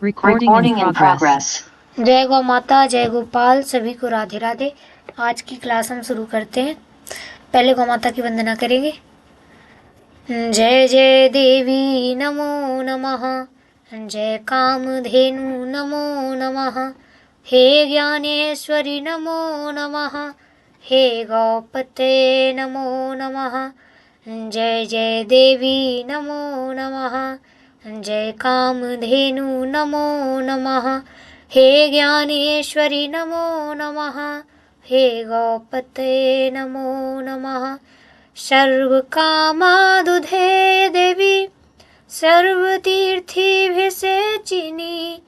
Recording in progress. जय गौ माता, जय गोपाल, सभी को राधे राधे। आज की क्लास हम शुरू करते हैं। पहले गौ माता की वंदना करेंगे। जय जय देवी नमो नमः, जय कामधेनु नमो नमः, हे ज्ञानेश्वरी नमो नमः, हे गौपते नमो नमः। जय जय देवी नमो नमः, जय कामधेनु नमो नमः, हे ज्ञानेश्वरी नमो नमः, हे गौपते नमो नमः। सर्वकामादुधे देवी सर्वतीर्थीभिषेचिनी,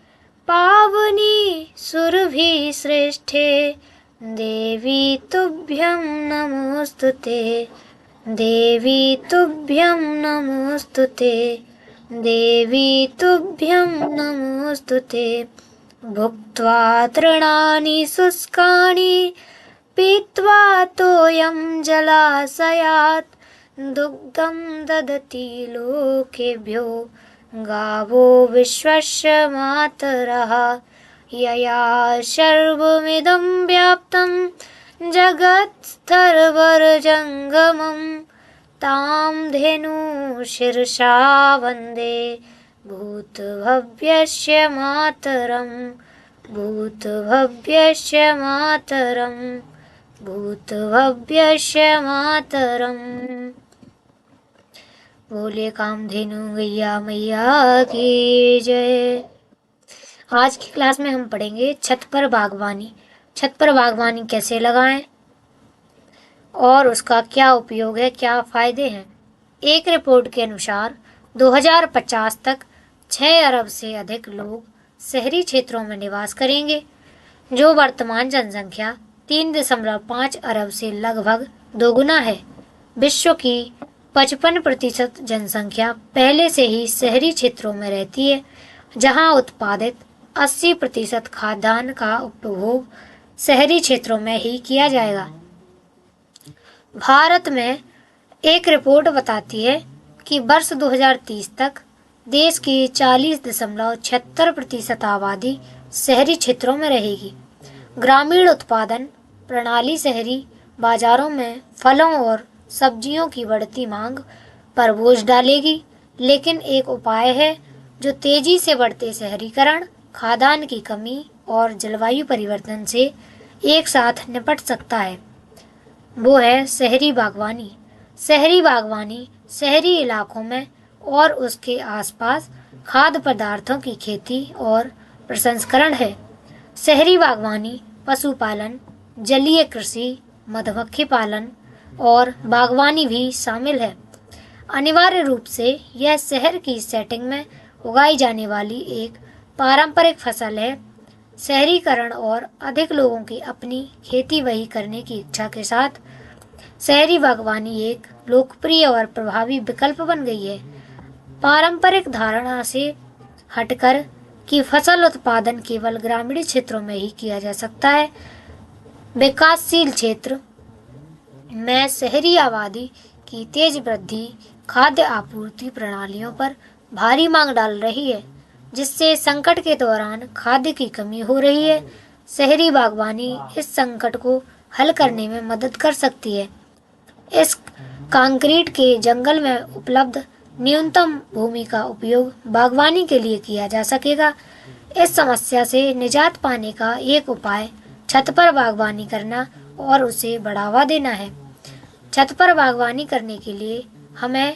पावनी सुरभि श्रेष्ठे, देवी तुभ्यं नमोस्तुते, देवी तुभ्यं नमोस्तुते, देवी तुभ्यं नमोस्तुते। भुक्त्वा तृणानि शुष्कानि, पीत्वा तोयं जलाशयात्, दुग्धं ददति लोकेभ्यो, गावो विश्वस्य मातरः। यया सर्वमिदं व्याप्तं जगत्सर्वजङ्गमं, तां धेनु शिरसा वन्दे भूतभव्यस्य मातरं, भूतभव्यस्य मातरं, भूतभव्यस्य मातरं। बोले कामधेनु गैया मैया की जय। आज की क्लास में हम पढ़ेंगे छत पर बागवानी। छत पर बागवानी कैसे लगाएं और उसका क्या उपयोग है, क्या फायदे हैं। एक रिपोर्ट के अनुसार 2050 तक 6 अरब से अधिक लोग शहरी क्षेत्रों में निवास करेंगे, जो वर्तमान जनसंख्या 3.5 अरब से लगभग दोगुना है। विश्व की 55% जनसंख्या पहले से ही शहरी क्षेत्रों में रहती है, जहां उत्पादित 80% खाद्यान्न का उपभोग शहरी क्षेत्रों में ही किया जाएगा। भारत में एक रिपोर्ट बताती है कि वर्ष 2030 तक देश की 40.76% आबादी शहरी क्षेत्रों में रहेगी। ग्रामीण उत्पादन प्रणाली शहरी बाजारों में फलों और सब्जियों की बढ़ती मांग पर बोझ डालेगी, लेकिन एक उपाय है जो तेजी से बढ़ते शहरीकरण, खाद्यान्न की कमी और जलवायु परिवर्तन से एक साथ निपट सकता है। वो है शहरी बागवानी। शहरी बागवानी शहरी इलाकों में और उसके आसपास खाद्य पदार्थों की खेती और प्रसंस्करण है। शहरी बागवानी पशुपालन, जलीय कृषि, मधुमक्खी पालन और बागवानी भी शामिल है। अनिवार्य रूप से यह शहर की सेटिंग में उगाई जाने वाली एक पारंपरिक फसल है। शहरीकरण और अधिक लोगों की अपनी खेती बाड़ी करने की इच्छा के साथ शहरी बागवानी एक लोकप्रिय और प्रभावी विकल्प बन गई है। पारंपरिक धारणा से हटकर कि फसल उत्पादन केवल ग्रामीण क्षेत्रों में ही किया जा सकता है, विकासशील क्षेत्र में शहरी आबादी की तेज वृद्धि खाद्य आपूर्ति प्रणालियों पर भारी मांग डाल रही है, जिससे संकट के दौरान खाद्य की कमी हो रही है। शहरी बागवानी इस संकट को हल करने में मदद कर सकती है। इस कंक्रीट के जंगल में उपलब्ध न्यूनतम भूमि का उपयोग बागवानी के लिए किया जा सकेगा। इस समस्या से निजात पाने का एक उपाय छत पर बागवानी करना और उसे बढ़ावा देना है। छत पर बागवानी करने के लिए हमें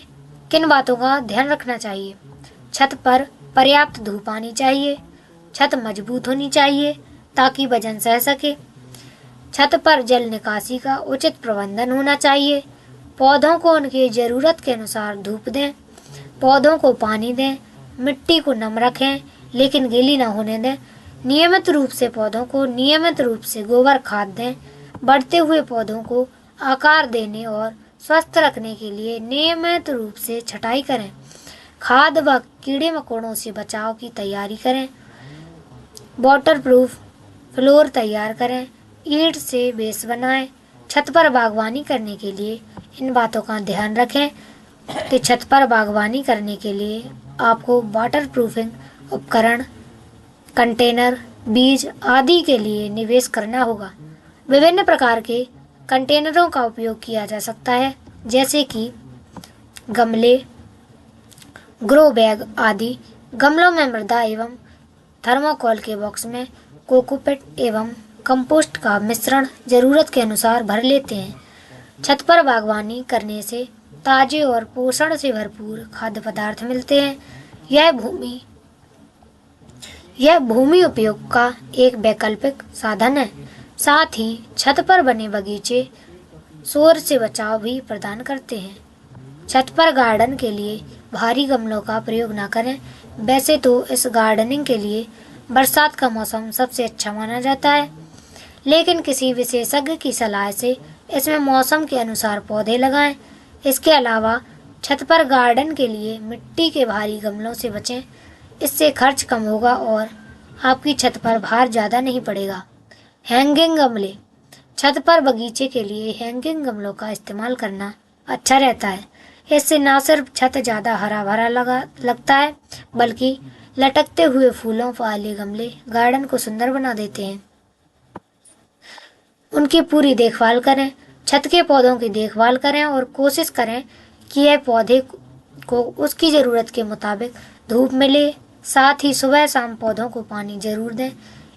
किन बातों का ध्यान रखना चाहिए? छत पर पर्याप्त धूप आनी चाहिए। छत मजबूत होनी चाहिए ताकि वजन सह सके। छत पर जल निकासी का उचित प्रबंधन होना चाहिए। पौधों को उनकी जरूरत के अनुसार धूप दें। पौधों को पानी दें। मिट्टी को नम रखें लेकिन गीली न होने दें। नियमित रूप से पौधों को नियमित रूप से गोबर खाद दें। बढ़ते हुए पौधों को आकार देने और स्वस्थ रखने के लिए नियमित रूप से छटाई करें। खाद व कीड़े मकोड़ों से बचाव की तैयारी करें। वाटरप्रूफ फ्लोर तैयार करें। ईंट से बेस बनाएं। छत पर बागवानी करने के लिए इन बातों का ध्यान रखें कि छत पर बागवानी करने के लिए आपको वाटरप्रूफिंग उपकरण कंटेनर, बीज आदि के लिए निवेश करना होगा। विभिन्न प्रकार के कंटेनरों का उपयोग किया जा सकता है, जैसे कि गमले, ग्रो बैग आदि। गमलों में मृदा एवं थर्मोकोल के बॉक्स में कोकोपीट एवं कंपोस्ट का मिश्रण जरूरत के अनुसार भर लेते हैं। छत पर बागवानी करने से ताजे और पोषण से भरपूर खाद्य पदार्थ मिलते हैं। यह भूमि उपयोग का एक वैकल्पिक साधन है। साथ ही छत पर बने बगीचे शोर से बचाव भी प्रदान करते हैं। छत पर गार्डन के लिए भारी गमलों का प्रयोग न करें। वैसे तो इस गार्डनिंग के लिए बरसात का मौसम सबसे अच्छा माना जाता है, लेकिन किसी विशेषज्ञ की सलाह से इसमें मौसम के अनुसार पौधे लगाएं। इसके अलावा छत पर गार्डन के लिए मिट्टी के भारी गमलों से बचें। इससे खर्च कम होगा और आपकी छत पर भार ज़्यादा नहीं पड़ेगा। हैंगिंग गमले। छत पर बगीचे के लिए हैंगिंग गमलों का इस्तेमाल करना अच्छा रहता है। इससे न सिर्फ छत ज़्यादा हरा भरा लगता है, बल्कि लटकते हुए फूलों वाले गमले गार्डन को सुंदर बना देते हैं। उनकी पूरी देखभाल करें। छत के पौधों की देखभाल करें और कोशिश करें कि यह पौधे को उसकी ज़रूरत के मुताबिक धूप मिले। साथ ही सुबह शाम पौधों को पानी जरूर दें।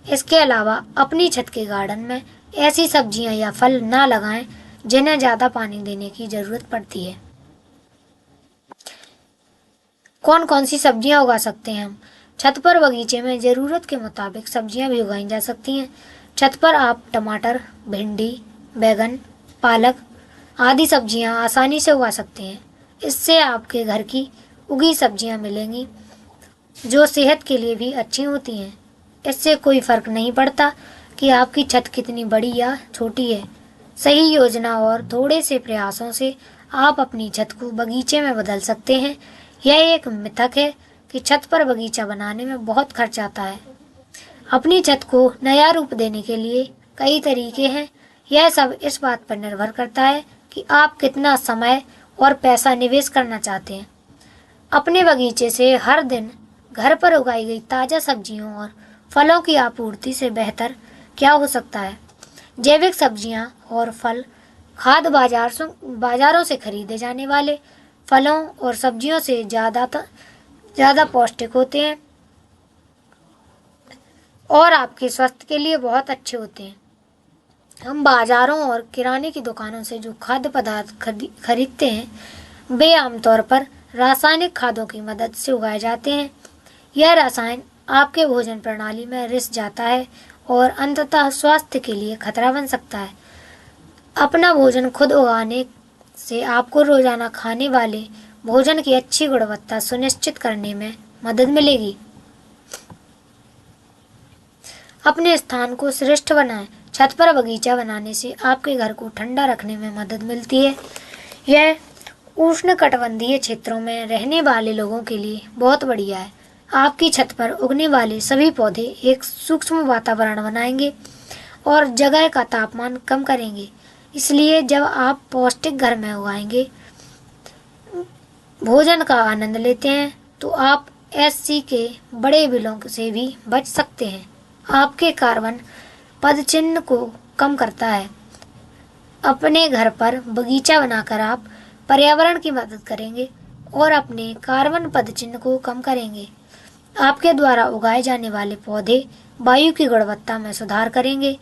इसके अलावा अपनी छत के गार्डन में ऐसी सब्जियां या फल ना लगाएं जिन्हें ज़्यादा पानी देने की ज़रूरत पड़ती है। कौन कौन सी सब्जियां उगा सकते हैं हम? छत पर बगीचे में ज़रूरत के मुताबिक सब्जियां भी उगाई जा सकती हैं। छत पर आप टमाटर, भिंडी, बैगन, पालक आदि सब्जियां आसानी से उगा सकते हैं। इससे आपके घर की उगी सब्जियां मिलेंगी, जो सेहत के लिए भी अच्छी होती हैं। इससे कोई फर्क नहीं पड़ता कि आपकी छत कितनी बड़ी या छोटी है। सही योजना और थोड़े से प्रयासों से आप अपनी छत को बगीचे में बदल सकते हैं। यह एक मिथक है कि छत पर बगीचा बनाने में बहुत खर्च आता है। अपनी छत को नया रूप देने के लिए कई तरीके हैं। यह सब इस बात पर निर्भर करता है कि आप कितना समय और पैसा निवेश करना चाहते हैं। अपने बगीचे से हर दिन घर पर उगाई गई ताज़ा सब्जियों और फलों की आपूर्ति से बेहतर क्या हो सकता है? जैविक सब्जियां और फल खाद्य बाजारों से खरीदे जाने वाले फलों और सब्जियों से ज़्यादा पौष्टिक होते हैं और आपके स्वास्थ्य के लिए बहुत अच्छे होते हैं। हम बाजारों और किराने की दुकानों से जो खाद्य पदार्थ खरीदते हैं, वे आमतौर पर रासायनिक खादों की मदद से उगाए जाते हैं। यह रसायन आपके भोजन प्रणाली में रिस जाता है और अंततः स्वास्थ्य के लिए खतरा बन सकता है। अपना भोजन खुद उगाने से आपको रोजाना खाने वाले भोजन की अच्छी गुणवत्ता सुनिश्चित करने में मदद मिलेगी। अपने स्थान को श्रेष्ठ बनाएं। छत पर बगीचा बनाने से आपके घर को ठंडा रखने में मदद मिलती है। यह उष्णकटिबंधीय क्षेत्रों में रहने वाले लोगों के लिए बहुत बढ़िया है। आपकी छत पर उगने वाले सभी पौधे एक सूक्ष्म वातावरण बनाएंगे और जगह का तापमान कम करेंगे। इसलिए जब आप पौष्टिक घर में उगाएंगे भोजन का आनंद लेते हैं, तो आप एससी के बड़े बिलों से भी बच सकते हैं। आपके कार्बन पदचिह्न को कम करता है। अपने घर पर बगीचा बनाकर आप पर्यावरण की मदद करेंगे और अपने कार्बन पदचिह्न को कम करेंगे। आपके द्वारा उगाए जाने वाले पौधे वायु की गुणवत्ता में सुधार करेंगे।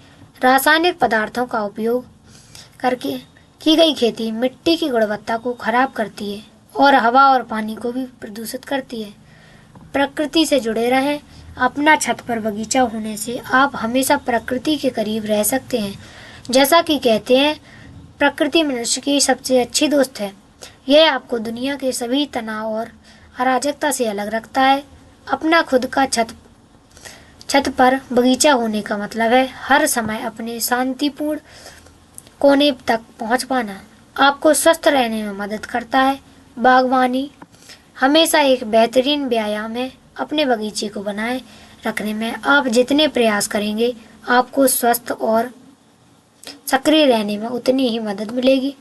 रासायनिक पदार्थों का उपयोग करके की गई खेती मिट्टी की गुणवत्ता को खराब करती है और हवा और पानी को भी प्रदूषित करती है। प्रकृति से जुड़े रहें। अपना छत पर बगीचा होने से आप हमेशा प्रकृति के करीब रह सकते हैं। जैसा कि कहते हैं, प्रकृति मनुष्य की सबसे अच्छी दोस्त है। यह आपको दुनिया के सभी तनाव और अराजकता से अलग रखता है। अपना खुद का छत पर बगीचा होने का मतलब है हर समय अपने शांतिपूर्ण कोने तक पहुंच पाना। आपको स्वस्थ रहने में मदद करता है। बागवानी हमेशा एक बेहतरीन व्यायाम है। अपने बगीचे को बनाए रखने में आप जितने प्रयास करेंगे, आपको स्वस्थ और सक्रिय रहने में उतनी ही मदद मिलेगी।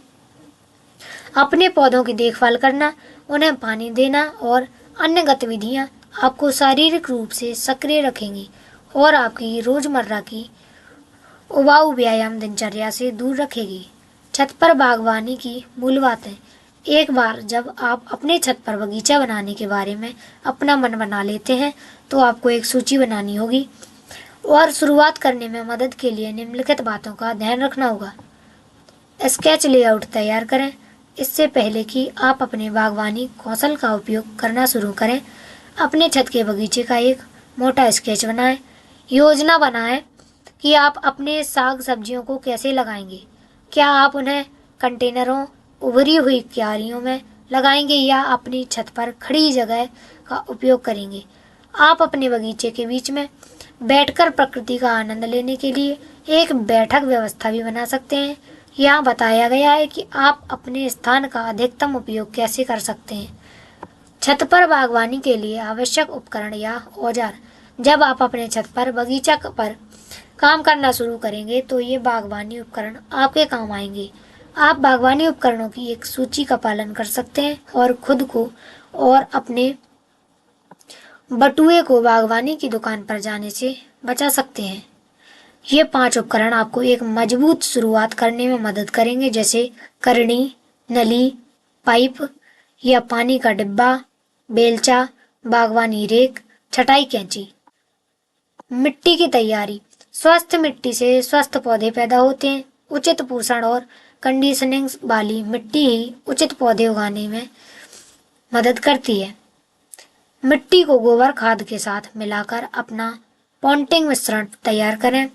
अपने पौधों की देखभाल करना, उन्हें पानी देना और अन्य गतिविधियां आपको शारीरिक रूप से सक्रिय रखेंगी और आपकी रोजमर्रा की उबाऊ व्यायाम दिनचर्या से दूर रखेगी। छत पर बागवानी की मूल बातें। एक बार जब आप अपने छत पर बगीचा बनाने के बारे में अपना मन बना लेते हैं तो आपको एक सूची बनानी होगी और शुरुआत करने में मदद के लिए निम्नलिखित बातों का ध्यान रखना होगा। स्केच लेआउट तैयार करें। इससे पहले कि आप अपने बागवानी कौशल का उपयोग करना शुरू करें, अपने छत के बगीचे का एक मोटा स्केच बनाएं। योजना बनाएं कि आप अपने साग सब्जियों को कैसे लगाएंगे। क्या आप उन्हें कंटेनरों, उभरी हुई क्यारियों में लगाएंगे या अपनी छत पर खड़ी जगह का उपयोग करेंगे। आप अपने बगीचे के बीच में बैठकर प्रकृति का आनंद लेने के लिए एक बैठक व्यवस्था भी बना सकते हैं। यहाँ बताया गया है कि आप अपने स्थान का अधिकतम उपयोग कैसे कर सकते हैं। छत पर बागवानी के लिए आवश्यक उपकरण या औजार। जब आप अपने छत पर बगीचा पर काम करना शुरू करेंगे तो ये बागवानी उपकरण आपके काम आएंगे। आप बागवानी उपकरणों की एक सूची का पालन कर सकते हैं और खुद को और अपने बटुए को बागवानी की दुकान पर जाने से बचा सकते हैं। ये 5 उपकरण आपको एक मजबूत शुरुआत करने में मदद करेंगे, जैसे करनी, नली, पाइप या पानी का डिब्बा, बेलचा, बागवानी रेक, छटाई कैंची। मिट्टी की तैयारी। स्वस्थ मिट्टी से स्वस्थ पौधे पैदा होते हैं। उचित पोषण और कंडीशनिंग वाली मिट्टी ही उचित पौधे उगाने में मदद करती है। मिट्टी को गोबर खाद के साथ मिलाकर अपना पॉटिंग मिश्रण तैयार करें।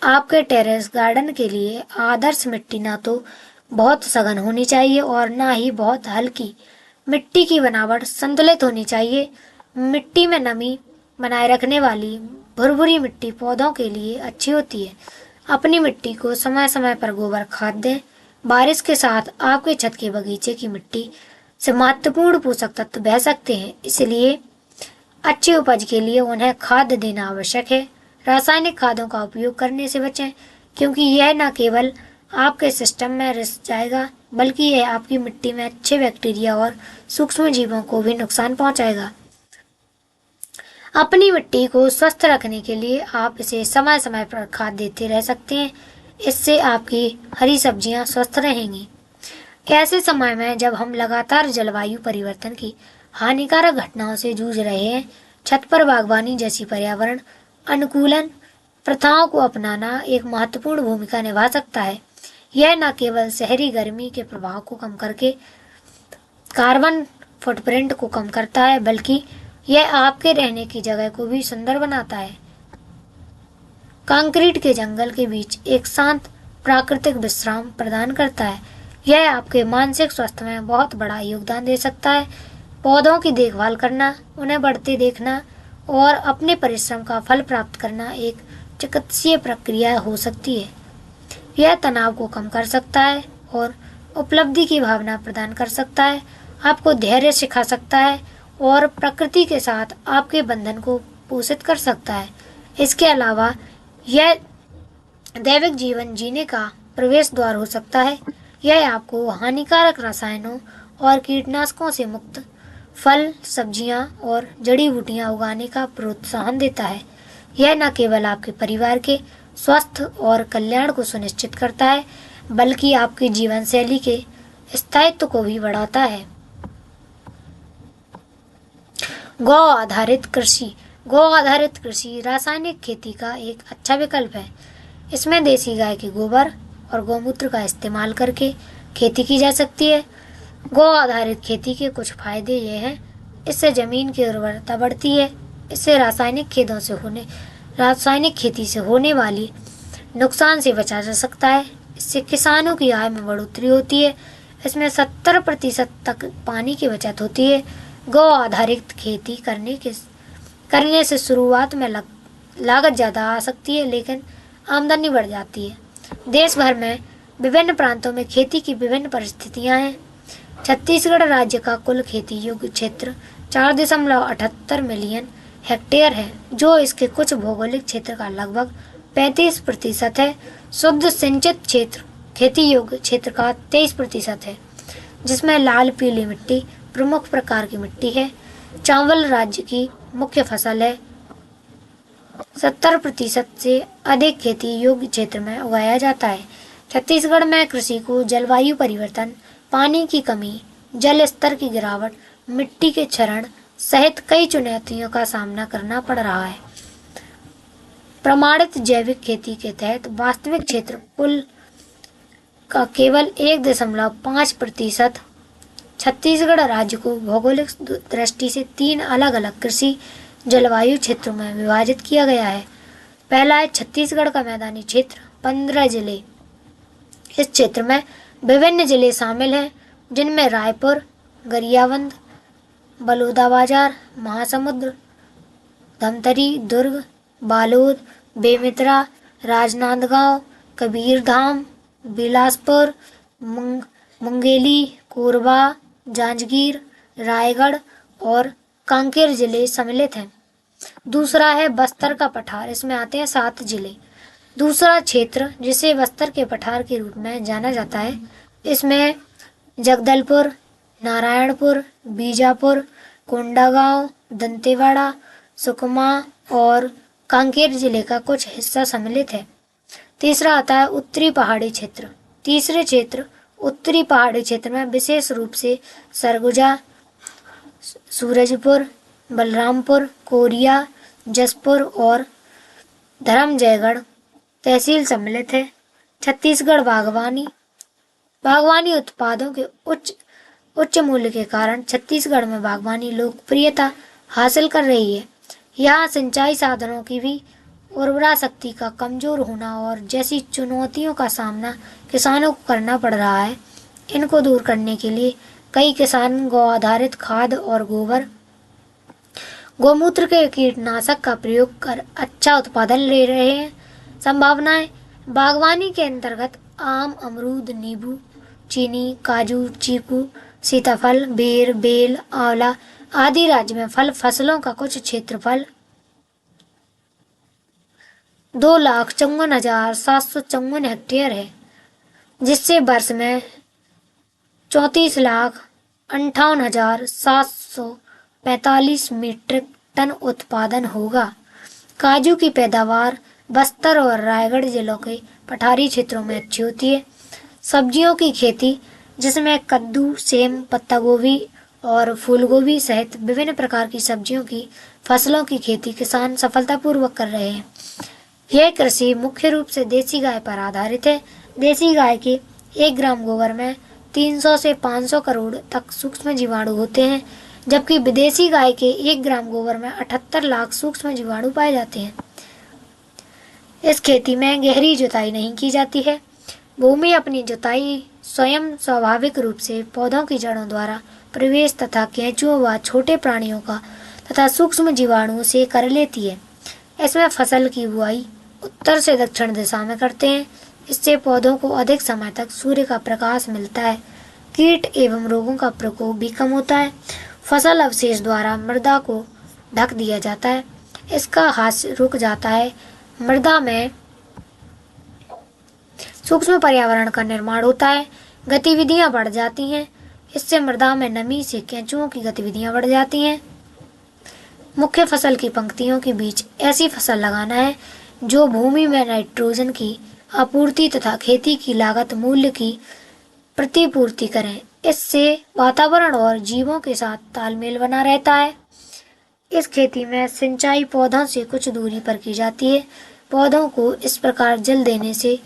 आपके टेरेस गार्डन के लिए आदर्श मिट्टी ना तो बहुत सघन होनी चाहिए और ना ही बहुत हल्की। मिट्टी की बनावट संतुलित होनी चाहिए। मिट्टी में नमी बनाए रखने वाली भुरभुरी मिट्टी पौधों के लिए अच्छी होती है। अपनी मिट्टी को समय समय पर गोबर खाद दें। बारिश के साथ आपके छत के बगीचे की मिट्टी से महत्वपूर्ण पोषक तत्व बह सकते हैं, इसलिए अच्छी उपज के लिए उन्हें खाद देना आवश्यक है। रासायनिक खादों का उपयोग करने से बचें, क्योंकि यह न केवल आपके सिस्टम में रिस जाएगा बल्कि यह आपकी मिट्टी में अच्छे बैक्टीरिया और सूक्ष्म जीवों को भी नुकसान पहुंचाएगा। अपनी मिट्टी को स्वस्थ रखने के लिए आप इसे समय समय पर खाद देते रह सकते हैं। इससे आपकी हरी सब्जियां स्वस्थ रहेंगी। ऐसे समय में जब हम लगातार जलवायु परिवर्तन की हानिकारक घटनाओं से जूझ रहे हैं, छत पर बागवानी जैसी पर्यावरण अनुकूलन प्रथाओं को अपनाना एक महत्वपूर्ण भूमिका निभा सकता है। यह न केवल शहरी गर्मी के प्रभाव को कम करके कार्बन फुटप्रिंट को कम करता है, बल्कि यह आपके रहने की जगह को भी सुंदर बनाता है। कंक्रीट के जंगल के बीच एक शांत प्राकृतिक विश्राम प्रदान करता है। यह आपके मानसिक स्वास्थ्य में बहुत बड़ा योगदान दे सकता है। पौधों की देखभाल करना, उन्हें बढ़ते देखना और अपने परिश्रम का फल प्राप्त करना एक चिकित्सीय प्रक्रिया हो सकती है। यह तनाव को कम कर सकता है और उपलब्धि की भावना प्रदान कर सकता है, आपको धैर्य सिखा सकता है और प्रकृति के साथ आपके बंधन को पोषित कर सकता है। इसके अलावा यह दैविक जीवन जीने का प्रवेश द्वार हो सकता है। यह आपको हानिकारक रसायनों और कीटनाशकों से मुक्त फल, सब्जियां और जड़ी बूटियां उगाने का प्रोत्साहन देता है। यह न केवल आपके परिवार के स्वास्थ्य और कल्याण को सुनिश्चित करता है, बल्कि आपकी जीवन शैली के स्थायित्व को भी बढ़ाता है। गौ आधारित कृषि। गौ आधारित कृषि रासायनिक खेती का एक अच्छा विकल्प है। इसमें देसी गाय के गोबर और गौमूत्र का इस्तेमाल करके खेती की जा सकती है। गौ आधारित खेती के कुछ फायदे ये हैं: इससे जमीन की उर्वरता बढ़ती है। इससे रासायनिक खेती से होने वाली नुकसान से बचा जा सकता है। इससे किसानों की आय में बढ़ोतरी होती है। इसमें 70% तक पानी की बचत होती है। गौ आधारित खेती करने से शुरुआत में लागत ज़्यादा आ सकती है, लेकिन आमदनी बढ़ जाती है। देश भर में विभिन्न प्रांतों में खेती की विभिन्न परिस्थितियां हैं। छत्तीसगढ़ राज्य का कुल खेती योग्य क्षेत्र 4.78 मिलियन हेक्टेयर है, जो इसके कुछ भौगोलिक क्षेत्र का लगभग 35% है। शुद्ध सिंचित क्षेत्र खेती योग्य क्षेत्र का 23% है, जिसमें लाल पीली मिट्टी प्रमुख प्रकार की मिट्टी है। चावल राज्य की मुख्य फसल है 70% से अधिक खेती योग्य क्षेत्र में उगाया जाता है। छत्तीसगढ़ में कृषि को जलवायु परिवर्तन, पानी की कमी, जल स्तर की गिरावट, मिट्टी के क्षरण सहित कई चुनौतियों का सामना करना पड़ रहा है। प्रमाणित जैविक खेती के तहत वास्तविक क्षेत्रफल का केवल 1.5% छत्तीसगढ़ राज्य को भौगोलिक दृष्टि से 3 अलग अलग कृषि जलवायु क्षेत्रों में विभाजित किया गया है। पहला है छत्तीसगढ़ का मैदानी क्षेत्र, 15 जिले। इस क्षेत्र में विभिन्न जिले शामिल हैं, जिनमें रायपुर, गरियाबंद, बलौदाबाजार, महासमुंद, धमतरी, दुर्ग, बालोद, बेमेतरा, राजनांदगांव, कबीरधाम, बिलासपुर, मुंगेली, कोरबा, जांजगीर, रायगढ़ और कांकेर जिले सम्मिलित हैं। दूसरा है बस्तर का पठार, इसमें आते हैं 7 जिले। दूसरा क्षेत्र जिसे बस्तर के पठार के रूप में जाना जाता है, इसमें जगदलपुर, नारायणपुर, बीजापुर, कोंडागांव, दंतेवाड़ा, सुकमा और कांकेर जिले का कुछ हिस्सा सम्मिलित है। तीसरा आता है उत्तरी पहाड़ी क्षेत्र। तीसरे क्षेत्र उत्तरी पहाड़ी क्षेत्र में विशेष रूप से सरगुजा, सूरजपुर, बलरामपुर, कोरिया, जसपुर और धर्मजयगढ़ तहसील सम्मिलित है। छत्तीसगढ़ बागवानी उत्पादों के उच्च मूल्य के कारण छत्तीसगढ़ में बागवानी लोकप्रियता हासिल कर रही है। यहाँ सिंचाई साधनों की भी उर्वरा शक्ति का कमजोर होना और जैसी चुनौतियों का सामना किसानों को करना पड़ रहा है, इनको दूर करने के लिए कई किसान गौ आधारित खाद और गौमूत्र के कीटनाशक का प्रयोग कर अच्छा उत्पादन ले रहे हैं। संभावनाएं बागवानी के अंतर्गत आम, अमरूद, नींबू, चीनी, काजू, चीकू, सीताफल, बेर, बेल, आंवला आदि राज्य में फल फसलों का कुछ क्षेत्रफल 2,54,754 हेक्टेयर है, जिससे वर्ष में 34,58,745 मीट्रिक टन उत्पादन होगा। काजू की पैदावार बस्तर और रायगढ़ जिलों के पठारी क्षेत्रों में अच्छी होती है। सब्जियों की खेती, जिसमें कद्दू, सेम, पत्ता गोभी और फूलगोभी सहित विभिन्न प्रकार की सब्जियों की फसलों की खेती किसान सफलतापूर्वक कर रहे हैं। यह कृषि मुख्य रूप से देसी गाय पर आधारित है। देसी गाय के 1 ग्राम गोबर में 300 से 500 करोड़ तक सूक्ष्म जीवाणु होते हैं, जबकि विदेशी गाय के 1 ग्राम गोबर में 78 लाख सूक्ष्म जीवाणु पाए जाते हैं। इस खेती में गहरी जुताई नहीं की जाती है। भूमि अपनी जुताई स्वयं स्वाभाविक रूप से पौधों की जड़ों द्वारा प्रवेश तथा केंचुओं व छोटे प्राणियों का तथा सूक्ष्म जीवाणुओं से कर लेती है। इसमें फसल की बुआई उत्तर से दक्षिण दिशा में करते हैं। इससे पौधों को अधिक समय तक सूर्य का प्रकाश मिलता है। कीट एवं रोगों का प्रकोप भी कम होता है। फसल अवशेष द्वारा मृदा को ढक दिया जाता है। इसका ह्रास रुक जाता है। मृदा में सूक्ष्म पर्यावरण का निर्माण होता है। गतिविधियां बढ़ जाती हैं। इससे मृदा में नमी से केंचुओं की गतिविधियां बढ़ जाती हैं। मुख्य फसल की पंक्तियों के बीच ऐसी फसल लगाना है जो भूमि में नाइट्रोजन की आपूर्ति तथा खेती की लागत मूल्य की प्रतिपूर्ति करें। इससे वातावरण और जीवों के साथ तालमेल बना रहता है। इस खेती में सिंचाई पौधों से कुछ दूरी पर की जाती है। पौधों को इस प्रकार जल देने से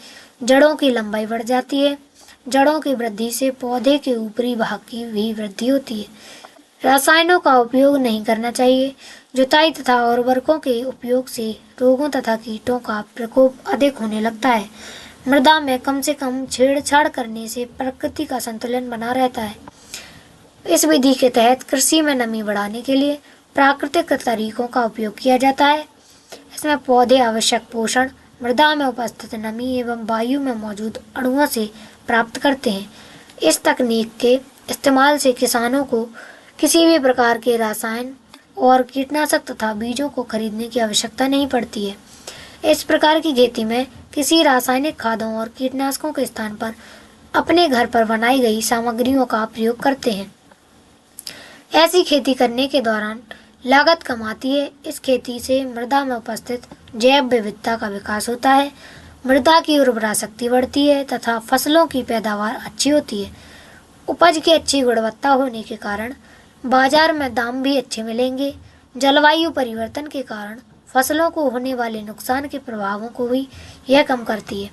जड़ों की लंबाई बढ़ जाती है। जड़ों की वृद्धि से पौधे के ऊपरी भाग की भी वृद्धि होती है। रसायनों का उपयोग नहीं करना चाहिए। जुताई तथा उर्वरकों के उपयोग से रोगों तथा कीटों का प्रकोप अधिक होने लगता है। मृदा में कम से कम छेड़छाड़ करने से प्रकृति का संतुलन बना रहता है। इस विधि के तहत कृषि में नमी बढ़ाने के लिए प्राकृतिक तरीकों का उपयोग किया जाता है। इसमें पौधे आवश्यक पोषण मृदा में उपस्थित नमी एवं वायु में मौजूद अणुओं से प्राप्त करते हैं। इस तकनीक के इस्तेमाल से किसानों को किसी भी प्रकार के रसायन और कीटनाशक तथा बीजों को खरीदने की आवश्यकता नहीं पड़ती है। इस प्रकार की खेती में किसी रासायनिक खादों और कीटनाशकों के स्थान पर अपने घर पर बनाई गई सामग्रियों का प्रयोग करते हैं। ऐसी खेती करने के दौरान लागत कम आती है। इस खेती से मृदा में उपस्थित जैव विविधता का विकास होता है, मृदा की उर्वरा शक्ति बढ़ती है तथा फसलों की पैदावार अच्छी होती है। उपज की अच्छी गुणवत्ता होने के कारण बाजार में दाम भी अच्छे मिलेंगे। जलवायु परिवर्तन के कारण फसलों को होने वाले नुकसान के प्रभावों को भी यह कम करती है।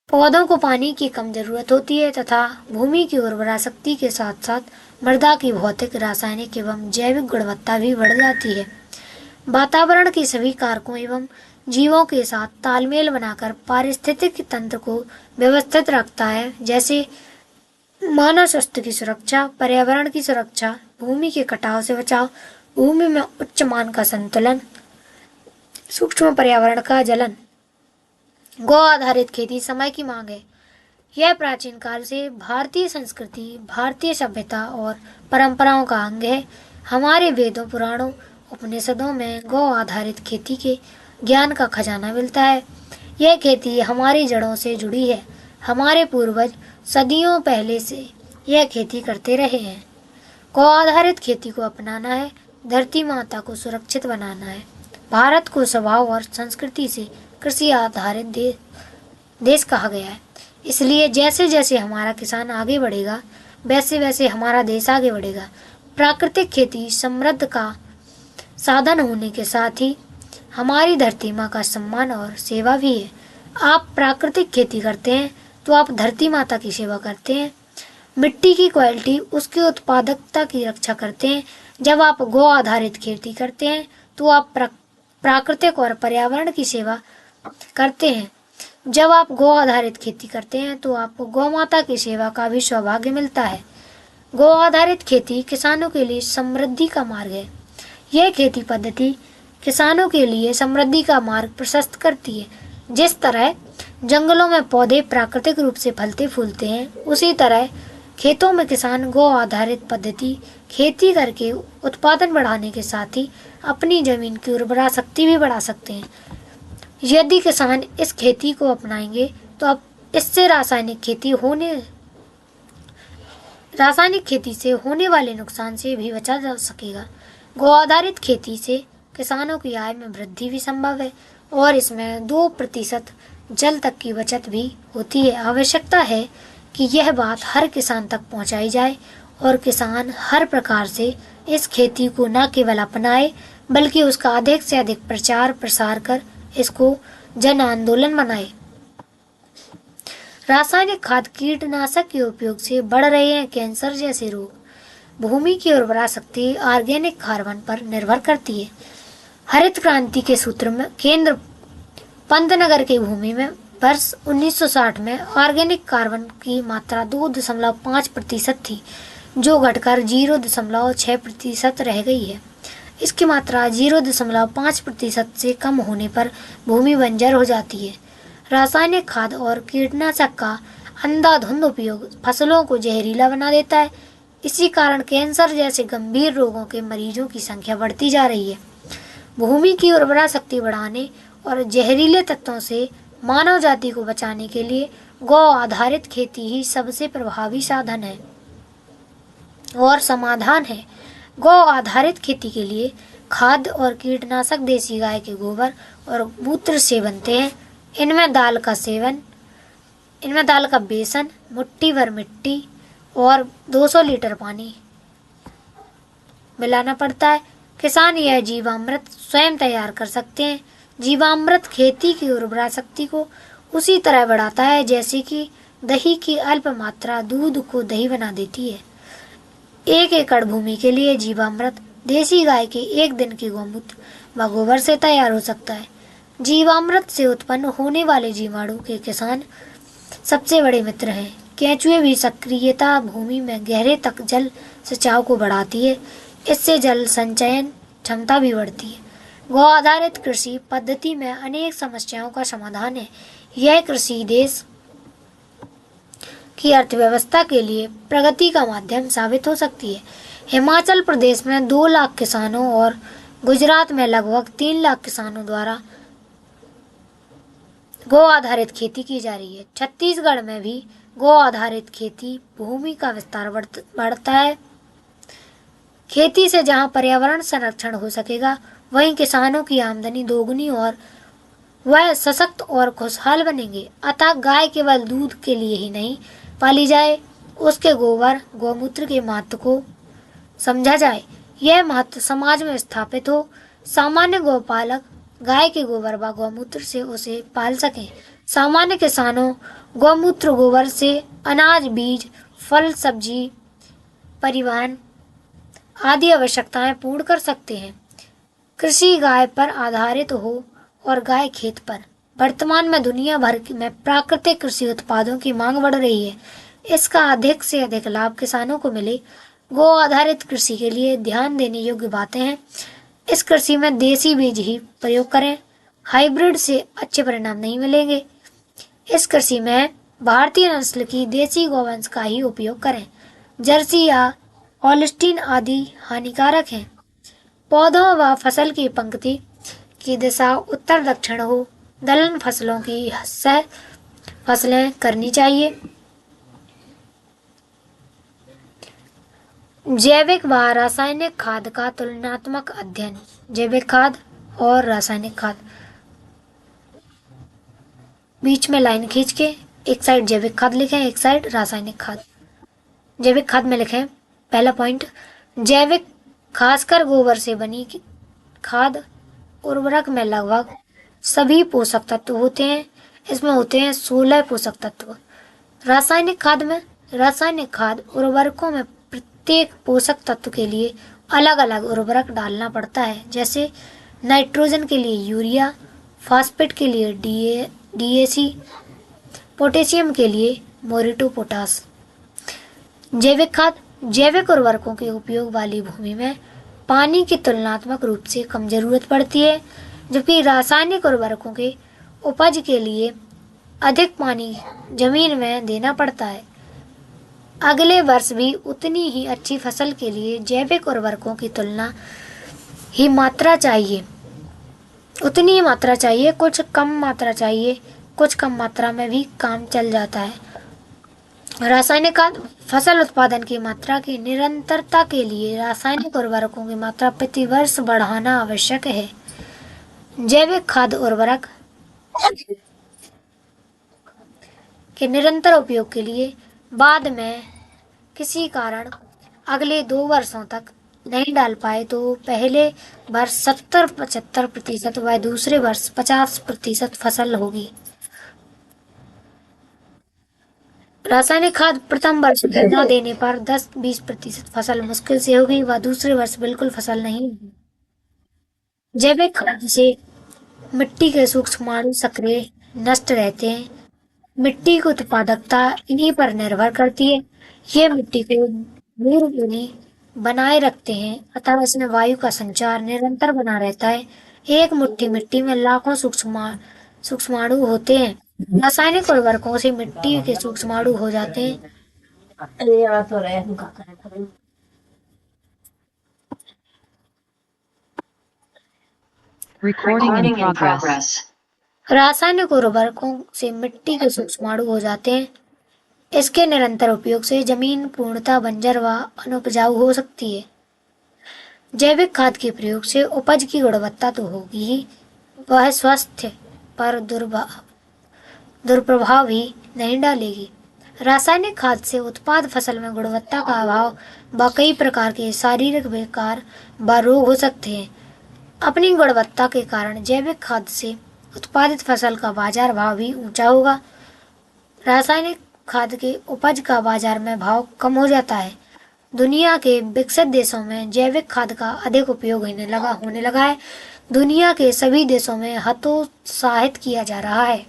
पौधों को पानी की कम जरूरत होती है तथा भूमि की उर्वरा शक्ति के साथ साथ मृदा की भौतिक, रासायनिक एवं जैविक गुणवत्ता भी बढ़ जाती है। वातावरण के सभी कारकों एवं जीवों के साथ तालमेल बनाकर पारिस्थितिक तंत्र को व्यवस्थित रखता है, जैसे मानव स्वास्थ्य की सुरक्षा, पर्यावरण की सुरक्षा, भूमि के कटाव से बचाव, भूमि में उच्च मान का संतुलन, सूक्ष्म पर्यावरण का जलन। गौ आधारित खेती समय की मांग है। यह प्राचीन काल से भारतीय संस्कृति, भारतीय सभ्यता और परंपराओं का अंग है। हमारे वेदों, पुराणों, उपनिषदों में गौ आधारित खेती के ज्ञान का खजाना मिलता है। यह खेती हमारी जड़ों से जुड़ी है। हमारे पूर्वज सदियों पहले से यह खेती करते रहे हैं। गौ आधारित खेती को अपनाना है, धरती माता को सुरक्षित बनाना है। भारत को स्वभाव और संस्कृति से कृषि आधारित देश कहा गया है। इसलिए जैसे जैसे हमारा किसान आगे बढ़ेगा, वैसे वैसे हमारा देश आगे बढ़ेगा। प्राकृतिक खेती समृद्धि का साधन होने के साथ ही हमारी धरती माँ का सम्मान और सेवा भी है। आप प्राकृतिक खेती करते हैं तो आप धरती माता की सेवा करते हैं। मिट्टी की क्वालिटी, उसकी उत्पादकता की रक्षा करते हैं। जब आप गौ आधारित खेती करते हैं तो आप प्राकृतिक और पर्यावरण की सेवा करते हैं। जब आप गौ आधारित खेती करते हैं तो आपको गौ माता की सेवा का भी सौभाग्य मिलता है। गौ आधारित खेती किसानों के लिए समृद्धि का मार्ग है। यह खेती पद्धति किसानों के लिए समृद्धि का मार्ग प्रशस्त करती है। जिस तरह जंगलों में पौधे प्राकृतिक रूप से फलते फूलते हैं, उसी तरह खेतों में किसान गौ आधारित पद्धति खेती करके उत्पादन बढ़ाने के साथ ही अपनी जमीन की उर्वरा शक्ति भी बढ़ा सकते हैं। यदि किसान इस खेती को अपनाएंगे तो अब इससे रासायनिक खेती से होने वाले नुकसान से भी बचा जा सकेगा। गौ आधारित खेती से किसानों की आय में वृद्धि भी संभव है और इसमें 2% जल तक की बचत भी होती है। आवश्यकता है कि यह बात हर किसान तक पहुंचाई जाए और किसान हर प्रकार से इस खेती को न केवल अपनाए बल्कि उसका अधिक से अधिक प्रचार प्रसार कर इसको जन आंदोलन बनाए। रासायनिक खाद, कीटनाशक के उपयोग से बढ़ रहे हैं कैंसर जैसे रोग। भूमि की उर्वरा शक्ति ऑर्गेनिक कार्बन पर निर्भर करती है। हरित क्रांति के सूत्र में केंद्र पंतनगर की भूमि में वर्ष 1960 में ऑर्गेनिक कार्बन की मात्रा 2.5% थी, जो घटकर 0.6% रह गई है। इसकी मात्रा 0.5% से कम होने पर भूमि बंजर हो जाती है। रासायनिक खाद और कीटनाशक का अंधाधुंध उपयोग फसलों को जहरीला बना देता है। इसी कारण कैंसर जैसे गंभीर रोगों के मरीजों की संख्या बढ़ती जा रही है। भूमि की उर्वरा शक्ति बढ़ाने और जहरीले तत्वों से मानव जाति को बचाने के लिए गौ आधारित खेती ही सबसे प्रभावी साधन है और समाधान है। गौ आधारित खेती के लिए खाद और कीटनाशक देसी गाय के गोबर और मूत्र से बनते हैं। इनमें दाल का बेसन, मुट्ठी भर मिट्टी और 200 लीटर पानी मिलाना पड़ता है। किसान यह जीवामृत स्वयं तैयार कर सकते हैं। जीवामृत खेती की उर्वरा शक्ति को उसी तरह बढ़ाता है जैसे कि दही की अल्प मात्रा दूध को दही बना देती है। 1 एकड़ भूमि के लिए जीवामृत देसी गाय के 1 दिन के गौमूत्र व गोबर से तैयार हो सकता है। जीवामृत से उत्पन्न होने वाले जीवाणु के किसान सबसे बड़े मित्र हैं। केंचुए भी सक्रियता भूमि में गहरे तक जल सिंचाव को बढ़ाती है। इससे जल संचयन क्षमता भी बढ़ती है। गौ आधारित कृषि पद्धति में अनेक समस्याओं का समाधान है। यह कृषि देश की अर्थव्यवस्था के लिए प्रगति का माध्यम साबित हो सकती है। हिमाचल प्रदेश में 2 लाख किसानों और गुजरात में लगभग 3 लाख किसानों द्वारा गौ आधारित खेती की जा रही है। छत्तीसगढ़ में भी गौ आधारित खेती भूमि का विस्तार बढ़ता है। खेती से जहां पर्यावरण संरक्षण हो सकेगा, वहीं किसानों की आमदनी दोगुनी और वह सशक्त और खुशहाल बनेंगे। अतः गाय केवल दूध के लिए ही नहीं पाली जाए, उसके गोबर गौमूत्र के महत्व को समझा जाए। यह महत्व समाज में स्थापित हो। सामान्य गौपालक गाय के गोबर व गौमूत्र से उसे पाल सकें। सामान्य किसानों गौमूत्र गोबर से अनाज, बीज, फल, सब्जी, परिवहन आदि आवश्यकताएं पूर्ण कर सकते हैं। कृषि गाय पर आधारित हो और गाय खेत पर। वर्तमान में दुनिया भर में प्राकृतिक कृषि उत्पादों की मांग बढ़ रही है। इसका अधिक से अधिक लाभ किसानों को मिले। गो आधारित कृषि के लिए ध्यान देने योग्य बातें हैं। इस कृषि में देसी बीज ही प्रयोग करें। हाइब्रिड से अच्छे परिणाम नहीं मिलेंगे। इस कृषि में भारतीय नस्ल की देसी गौवंश का ही उपयोग करें। जर्सी या हॉलिस्टीन आदि हानिकारक हैं। पौधों व फसल की पंक्ति की दिशा उत्तर दक्षिण हो। दलहन फसलों की सह फसलें करनी चाहिए। जैविक व रासायनिक खाद का तुलनात्मक अध्ययन। जैविक खाद और रासायनिक खाद, बीच में लाइन खींच के एक साइड जैविक खाद लिखें, एक साइड रासायनिक खाद। जैविक खाद में लिखें, पहला पॉइंट, जैविक खासकर गोबर से बनी खाद उर्वरक में लगभग सभी पोषक तत्व होते हैं। इसमें होते हैं 16 पोषक तत्व। रासायनिक खाद उर्वरकों में प्रत्येक पोषक तत्व के लिए अलग अलग उर्वरक डालना पड़ता है। जैसे नाइट्रोजन के लिए यूरिया, फास्फेट के लिए डीएसी, पोटेशियम के लिए मोरिटो पोटास। जैविक खाद, जैविक उर्वरकों के उपयोग वाली भूमि में पानी की तुलनात्मक रूप से कम जरूरत पड़ती है, जबकि रासायनिक उर्वरकों के उपज के लिए अधिक पानी जमीन में देना पड़ता है। अगले वर्ष भी उतनी ही अच्छी फसल के लिए जैविक उर्वरकों की उतनी ही मात्रा चाहिए, कुछ कम मात्रा में भी काम चल जाता है। रासायनिक खाद, फसल उत्पादन की मात्रा की निरंतरता के लिए रासायनिक उर्वरकों की मात्रा प्रति वर्ष बढ़ाना आवश्यक है। जैविक खाद उर्वरक के निरंतर उपयोग के लिए बाद में किसी कारण अगले 2 वर्षों तक नहीं डाल पाए तो पहले वर्ष 70-75% व दूसरे वर्ष 50% फसल होगी। रासायनिक खाद प्रथम वर्ष न देने पर 10-20% फसल मुश्किल से होगी व दूसरे वर्ष बिल्कुल फसल नहीं होगी। जैविक खाद से मिट्टी के सूक्ष्माणु सक्रिय नष्ट रहते हैं। मिट्टी की उत्पादकता इन्हीं पर निर्भर करती है। ये मिट्टी को धूल बनाए रखते हैं, अतः इसमें वायु का संचार निरंतर बना रहता है। एक मुट्ठी मिट्टी में लाखों सूक्ष्माणु होते हैं। रासायनिक उर्वरकों से मिट्टी के सूक्ष्माणु हो जाते हैं। Recording in progress. रासायनिक उर्वरकों से मिट्टी के सूक्ष्माणु हो जाते हैं। इसके निरंतर उपयोग से जमीन पूर्णतः बंजर व अनुपजाऊ हो सकती है। जैविक खाद के प्रयोग से उपज की गुणवत्ता तो होगी ही, वह स्वास्थ्य पर दुष्प्रभाव भी नहीं डालेगी। रासायनिक खाद से उत्पाद फसल में गुणवत्ता का अभाव व कई प्रकार के शारीरिक विकार व रोग हो सकते हैं। अपनी गुणवत्ता के कारण जैविक खाद से उत्पादित फसल का बाजार भाव भी ऊंचा होगा। रासायनिक खाद के उपज का बाजार में भाव कम हो जाता है। दुनिया के विकसित देशों में जैविक खाद का अधिक उपयोग होने लगा है। दुनिया के सभी देशों में हतोत्साहित किया जा रहा है।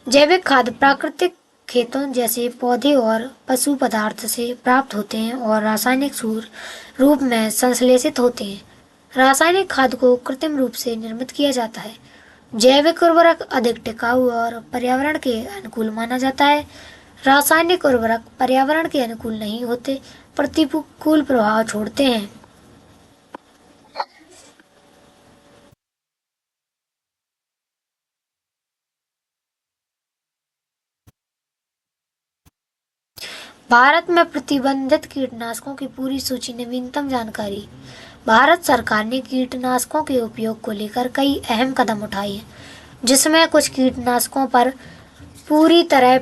जैविक खाद प्राकृतिक खेतों जैसे पौधे और पशु पदार्थ से प्राप्त होते हैं और रासायनिक रूप में संश्लेषित होते हैं। रासायनिक खाद को कृत्रिम रूप से निर्मित किया जाता है। जैविक उर्वरक अधिक टिकाऊ और पर्यावरण के अनुकूल माना जाता है। रासायनिक उर्वरक पर्यावरण के अनुकूल नहीं होते, प्रतिकूल प्रभाव छोड़ते हैं। भारत में प्रतिबंधित कीटनाशकों की पूरी सूची। नवीनतम जानकारी। भारत सरकार ने कीटनाशकों के उपयोग को लेकर कई अहम कदम उठाए हैं, जिसमें कुछ कीटनाशकों पर पूरी तरह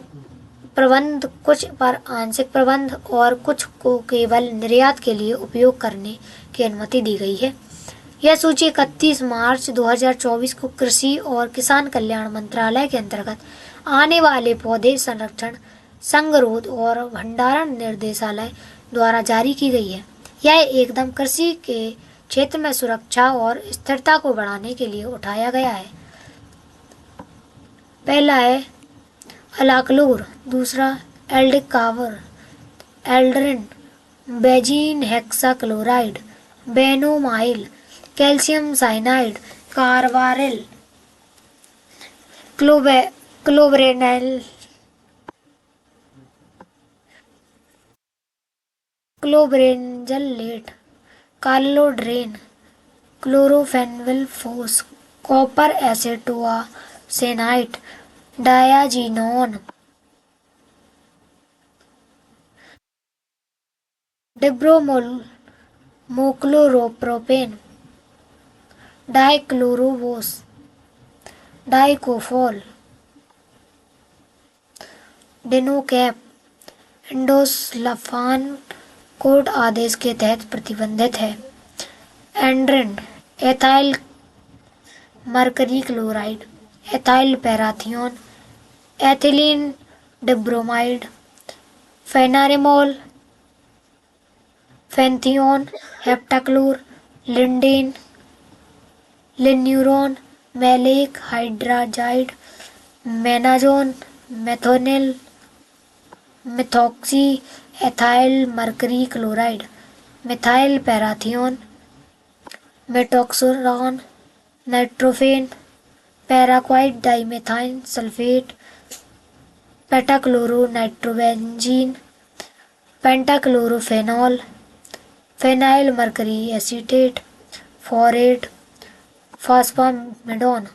प्रबंध, कुछ पर आंशिक प्रबंध और कुछ को केवल निर्यात के लिए उपयोग करने की अनुमति दी गई है। यह सूची 31 मार्च 2024 को कृषि और किसान कल्याण मंत्रालय के अंतर्गत आने वाले पौधे संरक्षण, संगरोध और भंडारण निर्देशालय द्वारा जारी की गई है। यह एकदम कृषि के क्षेत्र में सुरक्षा और स्थिरता को बढ़ाने के लिए उठाया गया है। पहला है अलाक्लोर, दूसरा aldicarb, aldrin, benzene hexachloride, benomyl, calcium cyanide, carbaryl, क्लोबरेनल, chlorbenzilate, chlordane, chlorofenvinphos, copper acetoarsenite, diazinon, dibromochloropropane, dichlorvos, dicofol, dinocap, endosulfan कोड आदेश के तहत प्रतिबंधित है। Endrin, ethyl mercury chloride, ethyl parathion, ethylene dibromide, fenarimol, fenthion, heptachlor, lindane, linuron, maleic hydrazide, menazon, methomyl, methoxy, ethyl mercury chloride, methyl parathion, metoxuron, nitrofen, paraquat dimethyl sulphate, pentachloro nitrobenzene, pentachlorophenol, phenyl mercury acetate, phorate, फॉस्फामिडोन।